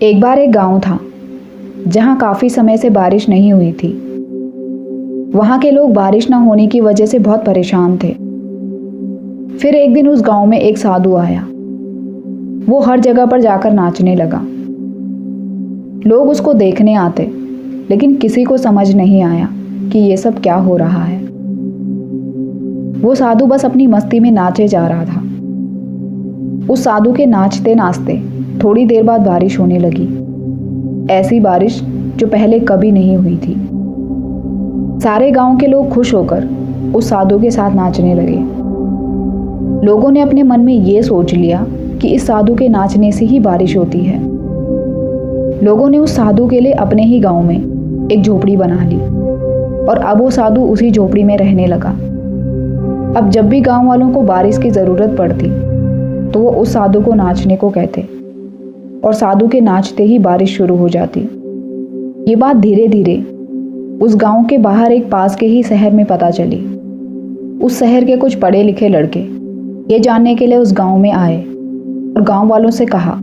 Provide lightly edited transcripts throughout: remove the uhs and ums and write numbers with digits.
एक बार एक गांव था जहां काफ़ी समय से बारिश नहीं हुई थी। वहां के लोग बारिश न होने की वजह से बहुत परेशान थे। फिर एक दिन उस गांव में एक साधु आया। वो हर जगह पर जाकर नाचने लगा। लोग उसको देखने आते, लेकिन किसी को समझ नहीं आया कि ये सब क्या हो रहा है। वो साधु बस अपनी मस्ती में नाचे जा रहा था। उस साधु के नाचते नाचते थोड़ी देर बाद बारिश होने लगी। ऐसी बारिश जो पहले कभी नहीं हुई थी। सारे गांव के लोग खुश होकर उस साधु के साथ नाचने लगे। लोगों ने अपने मन में ये सोच लिया कि इस साधु के नाचने से ही बारिश होती है। लोगों ने उस साधु के लिए अपने ही गांव में एक झोपड़ी बना ली और अब वो साधु उसी झोपड़ी में रहने लगा। अब जब भी गांव वालों को बारिश की ज़रूरत पड़ती तो वो उस साधु को नाचने को कहते और साधु के नाचते ही बारिश शुरू हो जाती। ये बात धीरे धीरे उस गांव के बाहर एक पास के ही शहर में पता चली। उस शहर के कुछ पढ़े लिखे लड़के ये जानने के लिए उस गांव में आए और गांव वालों से कहा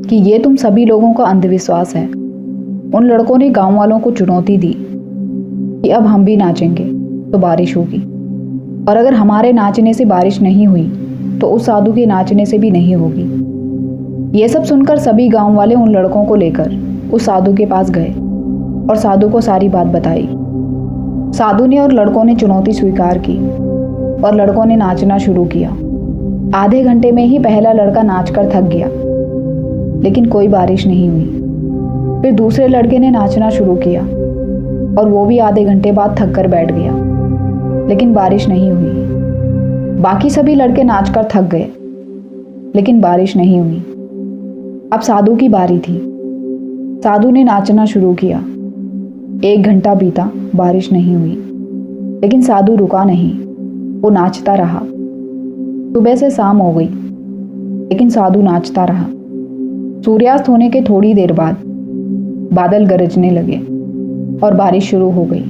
कि ये तुम सभी लोगों का अंधविश्वास है। उन लड़कों ने गांव वालों को चुनौती दी कि अब हम भी नाचेंगे तो बारिश होगी, और अगर हमारे नाचने से बारिश नहीं हुई तो उस साधु के नाचने से भी नहीं होगी। ये सब सुनकर सभी गांव वाले उन लड़कों को लेकर उस साधु के पास गए और साधु को सारी बात बताई। साधु ने और लड़कों ने चुनौती स्वीकार की और लड़कों ने नाचना शुरू किया। आधे घंटे में ही पहला लड़का नाचकर थक गया, लेकिन कोई बारिश नहीं हुई। फिर दूसरे लड़के ने नाचना शुरू किया और वो भी आधे घंटे बाद थक कर बैठ गया, लेकिन बारिश नहीं हुई। बाकी सभी लड़के नाचकर थक गए, लेकिन बारिश नहीं हुई। अब साधु की बारी थी। साधु ने नाचना शुरू किया। 1 घंटा बीता, बारिश नहीं हुई, लेकिन साधु रुका नहीं, वो नाचता रहा। सुबह से शाम हो गई, लेकिन साधु नाचता रहा। सूर्यास्त होने के थोड़ी देर बाद बादल गरजने लगे और बारिश शुरू हो गई।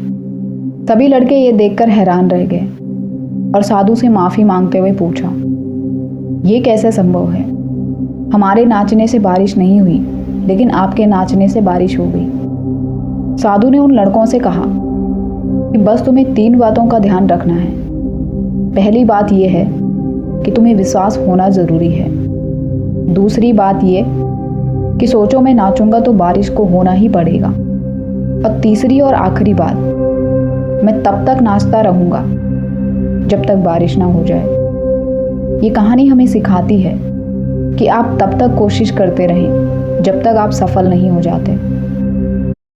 सभी लड़के ये देखकर हैरान रह गए और साधु से माफ़ी मांगते हुए पूछा, ये कैसे संभव है? हमारे नाचने से बारिश नहीं हुई, लेकिन आपके नाचने से बारिश हो गई। साधु ने उन लड़कों से कहा कि बस तुम्हें 3 बातों का ध्यान रखना है। पहली बात यह है कि तुम्हें विश्वास होना ज़रूरी है। दूसरी बात यह कि सोचो मैं नाचूंगा तो बारिश को होना ही पड़ेगा। और तीसरी और आखिरी बात, मैं तब तक नाचता रहूँगा जब तक बारिश ना हो जाए। ये कहानी हमें सिखाती है कि आप तब तक कोशिश करते रहें जब तक आप सफल नहीं हो जाते।